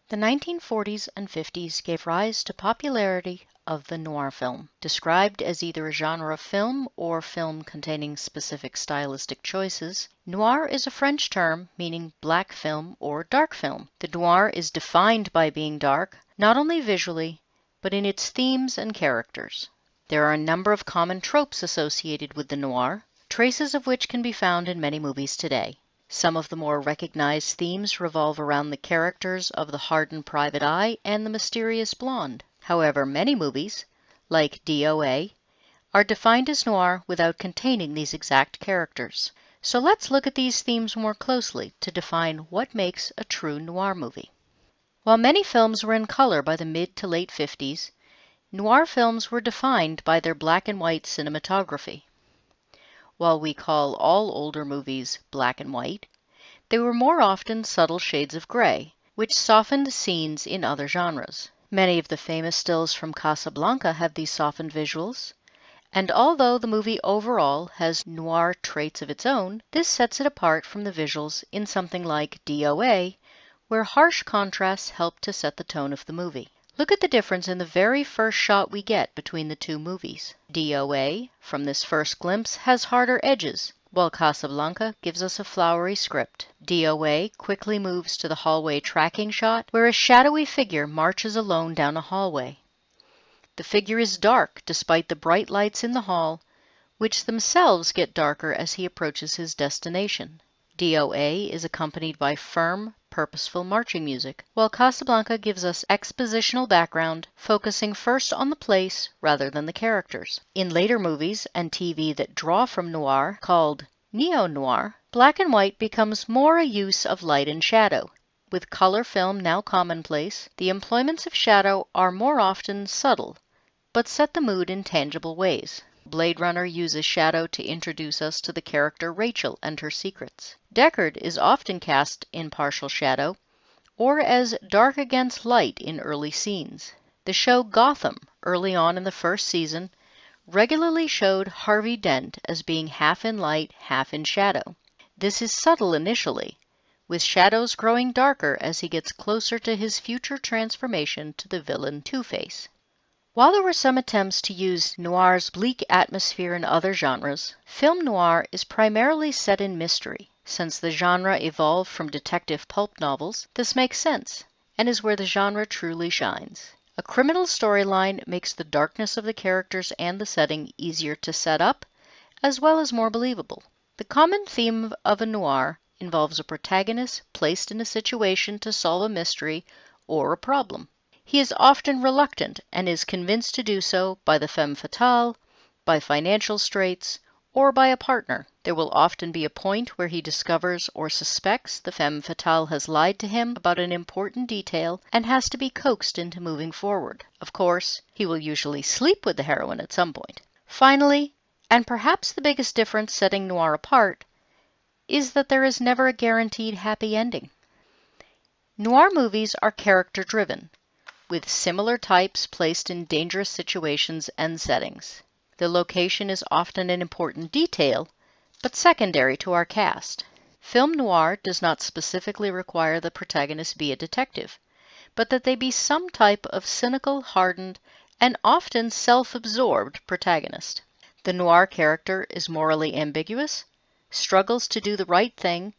The 1940s and 50s gave rise to popularity of the noir film. Described as either a genre of film or film containing specific stylistic choices, noir is a French term meaning black film or dark film. The noir is defined by being dark, not only visually, but in its themes and characters. There are a number of common tropes associated with the noir, traces of which can be found in many movies today. Some of the more recognized themes revolve around the characters of the hardened private eye and the mysterious blonde. However, many movies, like DOA, are defined as noir without containing these exact characters. So let's look at these themes more closely to define what makes a true noir movie. While many films were in color by the mid to late 50s, noir films were defined by their black and white cinematography. While we call all older movies black and white, they were more often subtle shades of gray, which softened scenes in other genres. Many of the famous stills from Casablanca have these softened visuals, and although the movie overall has noir traits of its own, this sets it apart from the visuals in something like DOA, where harsh contrasts help to set the tone of the movie. Look at the difference in the very first shot we get between the two movies. DOA, from this first glimpse, has harder edges, while Casablanca gives us a flowery script. DOA quickly moves to the hallway tracking shot, where a shadowy figure marches alone down a hallway. The figure is dark despite the bright lights in the hall, which themselves get darker as he approaches his destination. DOA is accompanied by firm, purposeful marching music, while Casablanca gives us expositional background, focusing first on the place rather than the characters. In later movies and TV that draw from noir, called Neo-Noir, black and white becomes more a use of light and shadow. With color film now commonplace, the employments of shadow are more often subtle, but set the mood in tangible ways. Blade Runner uses shadow to introduce us to the character Rachel and her secrets. Deckard is often cast in partial shadow, or as dark against light in early scenes. The show Gotham, early on in the first season, regularly showed Harvey Dent as being half in light, half in shadow. This is subtle initially, with shadows growing darker as he gets closer to his future transformation to the villain Two-Face. While there were some attempts to use noir's bleak atmosphere in other genres, film noir is primarily set in mystery. Since the genre evolved from detective pulp novels, this makes sense, and is where the genre truly shines. A criminal storyline makes the darkness of the characters and the setting easier to set up, as well as more believable. The common theme of a noir involves a protagonist placed in a situation to solve a mystery or a problem. He is often reluctant and is convinced to do so by the femme fatale, by financial straits, or by a partner. There will often be a point where he discovers or suspects the femme fatale has lied to him about an important detail and has to be coaxed into moving forward. Of course, he will usually sleep with the heroine at some point. Finally, and perhaps the biggest difference setting noir apart, is that there is never a guaranteed happy ending. Noir movies are character-driven, with similar types placed in dangerous situations and settings. The location is often an important detail, but secondary to our cast. Film noir does not specifically require the protagonist be a detective, but that they be some type of cynical, hardened, and often self-absorbed protagonist. The noir character is morally ambiguous, struggles to do the right thing,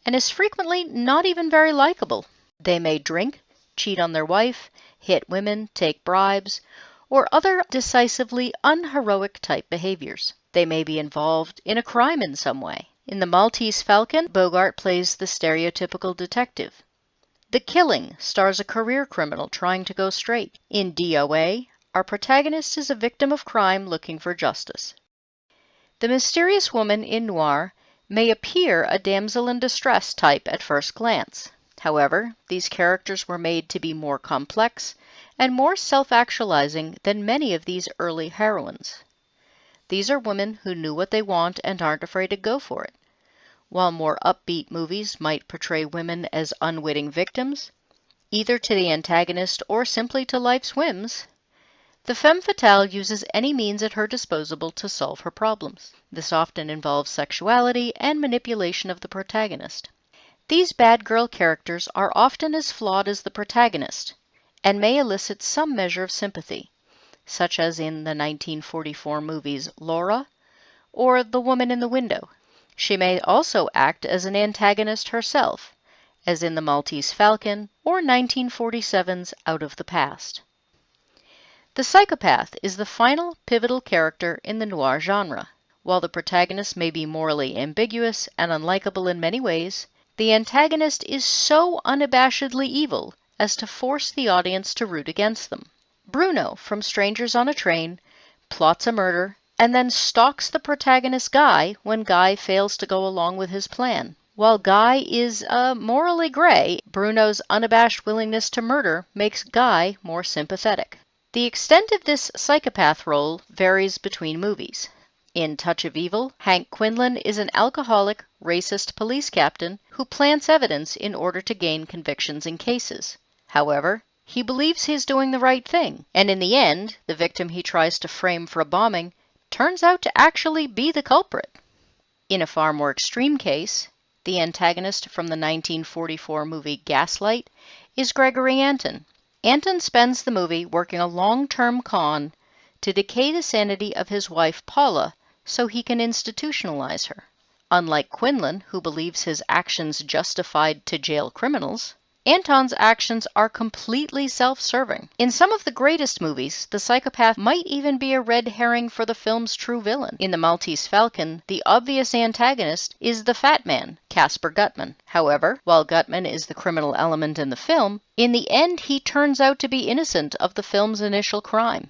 and is frequently not even very likable. They may drink, cheat on their wife, hit women, take bribes, or other decisively unheroic type behaviors. They may be involved in a crime in some way. In The Maltese Falcon, Bogart plays the stereotypical detective. The Killing stars a career criminal trying to go straight. In DOA, our protagonist is a victim of crime looking for justice. The mysterious woman in noir may appear a damsel in distress type at first glance. However, these characters were made to be more complex and more self-actualizing than many of these early heroines. These are women who knew what they want and aren't afraid to go for it. While more upbeat movies might portray women as unwitting victims, either to the antagonist or simply to life's whims, the femme fatale uses any means at her disposal to solve her problems. This often involves sexuality and manipulation of the protagonist. These bad girl characters are often as flawed as the protagonist and may elicit some measure of sympathy, such as in the 1944 movies Laura or The Woman in the Window. She may also act as an antagonist herself, as in The Maltese Falcon or 1947's Out of the Past. The psychopath is the final pivotal character in the noir genre. While the protagonist may be morally ambiguous and unlikable in many ways, the antagonist is so unabashedly evil as to force the audience to root against them. Bruno from Strangers on a Train plots a murder and then stalks the protagonist Guy when Guy fails to go along with his plan. While Guy is morally gray, Bruno's unabashed willingness to murder makes Guy more sympathetic. The extent of this psychopath role varies between movies. In Touch of Evil, Hank Quinlan is an alcoholic, racist police captain who plants evidence in order to gain convictions in cases. However, he believes he's doing the right thing, and in the end, the victim he tries to frame for a bombing turns out to actually be the culprit. In a far more extreme case, the antagonist from the 1944 movie Gaslight is Gregory Anton. Anton spends the movie working a long-term con to decay the sanity of his wife Paula so he can institutionalize her. Unlike Quinlan, who believes his actions justified to jail criminals, Anton's actions are completely self-serving. In some of the greatest movies, the psychopath might even be a red herring for the film's true villain. In The Maltese Falcon, the obvious antagonist is the fat man, Casper Gutman. However, while Gutman is the criminal element in the film, in the end he turns out to be innocent of the film's initial crime.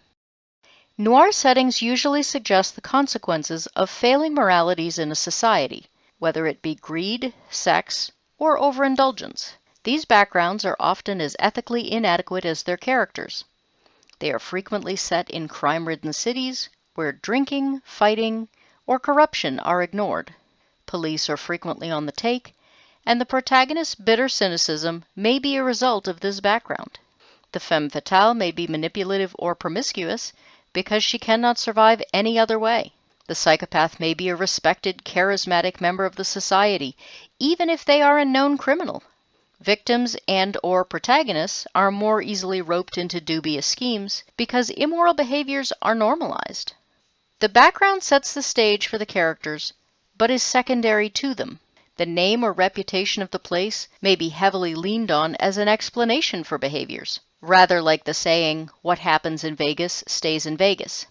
Noir settings usually suggest the consequences of failing moralities in a society, whether it be greed, sex, or overindulgence. These backgrounds are often as ethically inadequate as their characters. They are frequently set in crime-ridden cities where drinking, fighting, or corruption are ignored. Police are frequently on the take, and the protagonist's bitter cynicism may be a result of this background. The femme fatale may be manipulative or promiscuous because she cannot survive any other way. The psychopath may be a respected, charismatic member of the society, even if they are a known criminal. Victims and/or protagonists are more easily roped into dubious schemes because immoral behaviors are normalized. The background sets the stage for the characters, but is secondary to them. The name or reputation of the place may be heavily leaned on as an explanation for behaviors, rather like the saying, "What happens in Vegas stays in Vegas."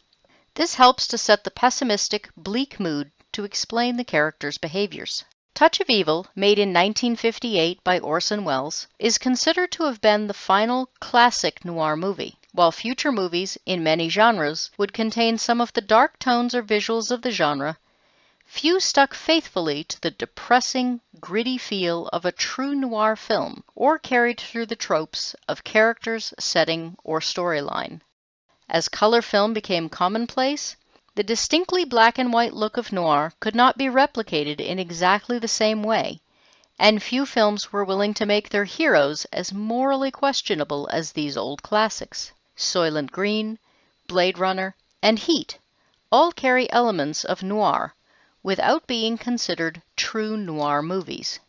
This helps to set the pessimistic, bleak mood to explain the characters' behaviors. Touch of Evil, made in 1958 by Orson Welles, is considered to have been the final classic noir movie. While future movies in many genres would contain some of the dark tones or visuals of the genre, few stuck faithfully to the depressing, gritty feel of a true noir film or carried through the tropes of characters, setting, or storyline. As color film became commonplace, the distinctly black and white look of noir could not be replicated in exactly the same way, and few films were willing to make their heroes as morally questionable as these old classics. Soylent Green, Blade Runner, and Heat all carry elements of noir without being considered true noir movies.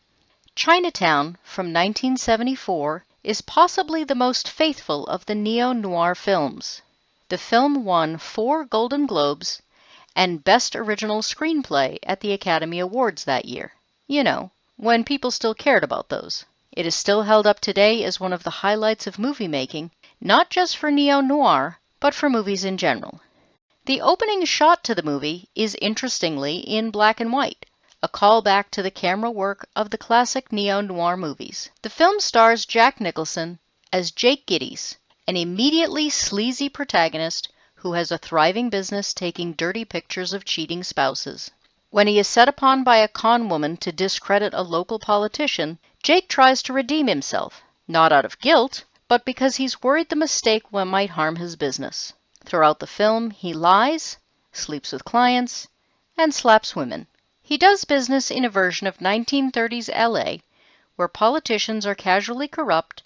Chinatown from 1974 is possibly the most faithful of the neo-noir films. The film won 4 Golden Globes and Best Original Screenplay at the Academy Awards that year. You know, when people still cared about those. It is still held up today as one of the highlights of movie making, not just for neo-noir, but for movies in general. The opening shot to the movie is interestingly in black and white, a callback to the camera work of the classic neo-noir movies. The film stars Jack Nicholson as Jake Gittes, an immediately sleazy protagonist who has a thriving business taking dirty pictures of cheating spouses. When he is set upon by a con woman to discredit a local politician, Jake tries to redeem himself, not out of guilt, but because he's worried the mistake might harm his business. Throughout the film, he lies, sleeps with clients, and slaps women. He does business in a version of 1930s LA, where politicians are casually corrupt,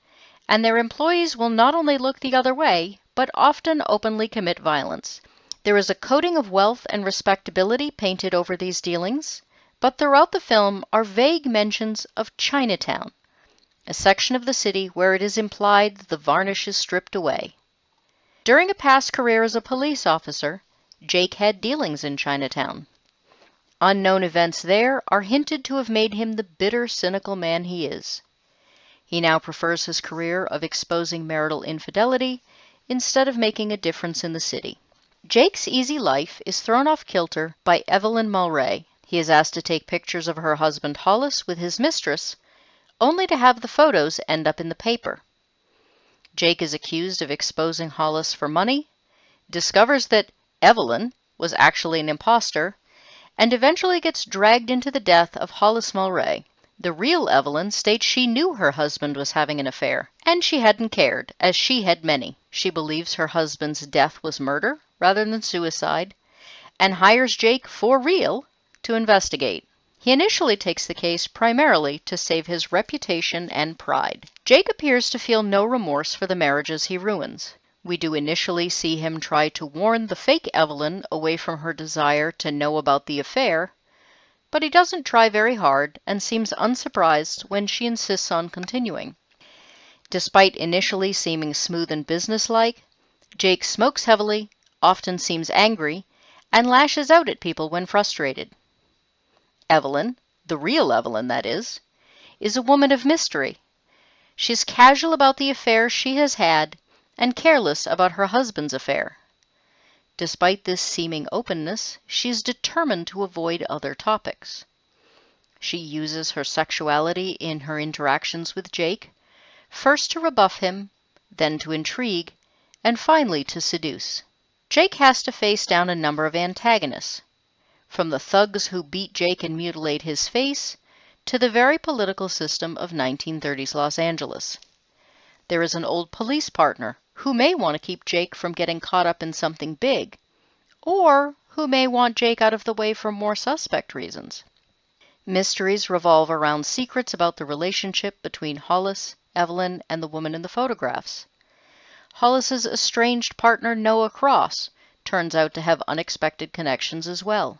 and their employees will not only look the other way, but often openly commit violence. There is a coating of wealth and respectability painted over these dealings, But throughout the film are vague mentions of Chinatown, a section of the city where it is implied that the varnish is stripped away. During a past career as a police officer, Jake had dealings in Chinatown. Unknown events there are hinted to have made him the bitter, cynical man he is. He now prefers his career of exposing marital infidelity instead of making a difference in the city. Jake's easy life is thrown off kilter by Evelyn Mulray. He is asked to take pictures of her husband Hollis with his mistress, only to have the photos end up in the paper. Jake is accused of exposing Hollis for money, discovers that Evelyn was actually an imposter, and eventually gets dragged into the death of Hollis Mulray. The real Evelyn states she knew her husband was having an affair, and she hadn't cared, as she had many. She believes her husband's death was murder rather than suicide, and hires Jake for real to investigate. He initially takes the case primarily to save his reputation and pride. Jake appears to feel no remorse for the marriages he ruins. We do initially see him try to warn the fake Evelyn away from her desire to know about the affair, but he doesn't try very hard and seems unsurprised when she insists on continuing. Despite initially seeming smooth and businesslike, Jake smokes heavily, often seems angry, and lashes out at people when frustrated. Evelyn, the real Evelyn that is a woman of mystery. She's casual about the affair she has had and careless about her husband's affair. Despite this seeming openness, she is determined to avoid other topics. She uses her sexuality in her interactions with Jake, first to rebuff him, then to intrigue, and finally to seduce. Jake has to face down a number of antagonists, from the thugs who beat Jake and mutilate his face, to the very political system of 1930s Los Angeles. There is an old police partner who may want to keep Jake from getting caught up in something big, or who may want Jake out of the way for more suspect reasons. Mysteries revolve around secrets about the relationship between Hollis, Evelyn, and the woman in the photographs. Hollis's estranged partner Noah Cross turns out to have unexpected connections as well.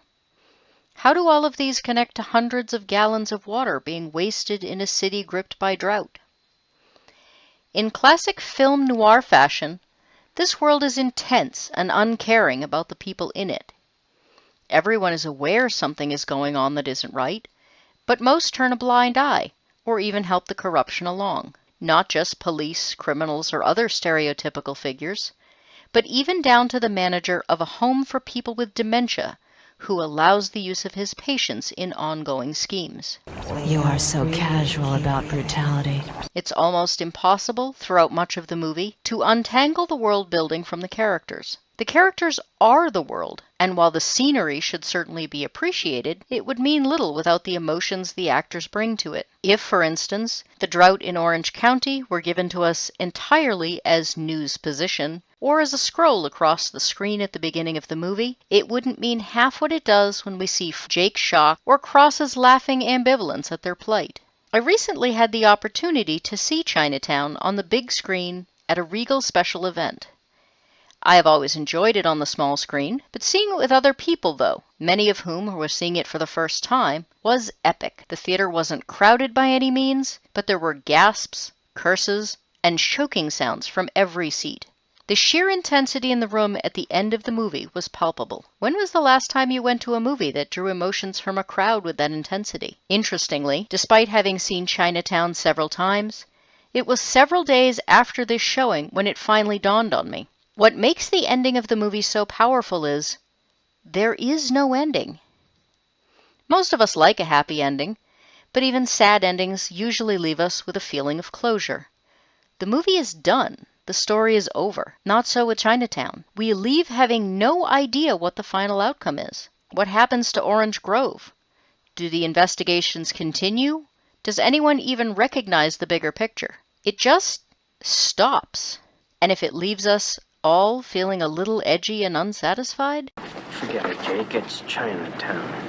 How do all of these connect to hundreds of gallons of water being wasted in a city gripped by drought? In classic film noir fashion, this world is intense and uncaring about the people in it. Everyone is aware something is going on that isn't right, but most turn a blind eye or even help the corruption along. Not just police, criminals, or other stereotypical figures, but even down to the manager of a home for people with dementia who allows the use of his patients in ongoing schemes. You are so casual about brutality. It's almost impossible throughout much of the movie to untangle the world building from the characters. The characters are the world, and while the scenery should certainly be appreciated, it would mean little without the emotions the actors bring to it. If, for instance, the drought in Orange County were given to us entirely as news position, or as a scroll across the screen at the beginning of the movie, it wouldn't mean half what it does when we see Jake's shock or Cross's laughing ambivalence at their plight. I recently had the opportunity to see Chinatown on the big screen at a Regal special event. I have always enjoyed it on the small screen, but seeing it with other people, though, many of whom were seeing it for the first time, was epic. The theater wasn't crowded by any means, but there were gasps, curses, and choking sounds from every seat. The sheer intensity in the room at the end of the movie was palpable. When was the last time you went to a movie that drew emotions from a crowd with that intensity? Interestingly, despite having seen Chinatown several times, it was several days after this showing when it finally dawned on me. What makes the ending of the movie so powerful is, there is no ending. Most of us like a happy ending, but even sad endings usually leave us with a feeling of closure. The movie is done. The story is over. Not so with Chinatown. We leave having no idea what the final outcome is. What happens to Orange Grove? Do the investigations continue? Does anyone even recognize the bigger picture? It just stops. And if it leaves us all feeling a little edgy and unsatisfied? Forget it, Jake. It's Chinatown.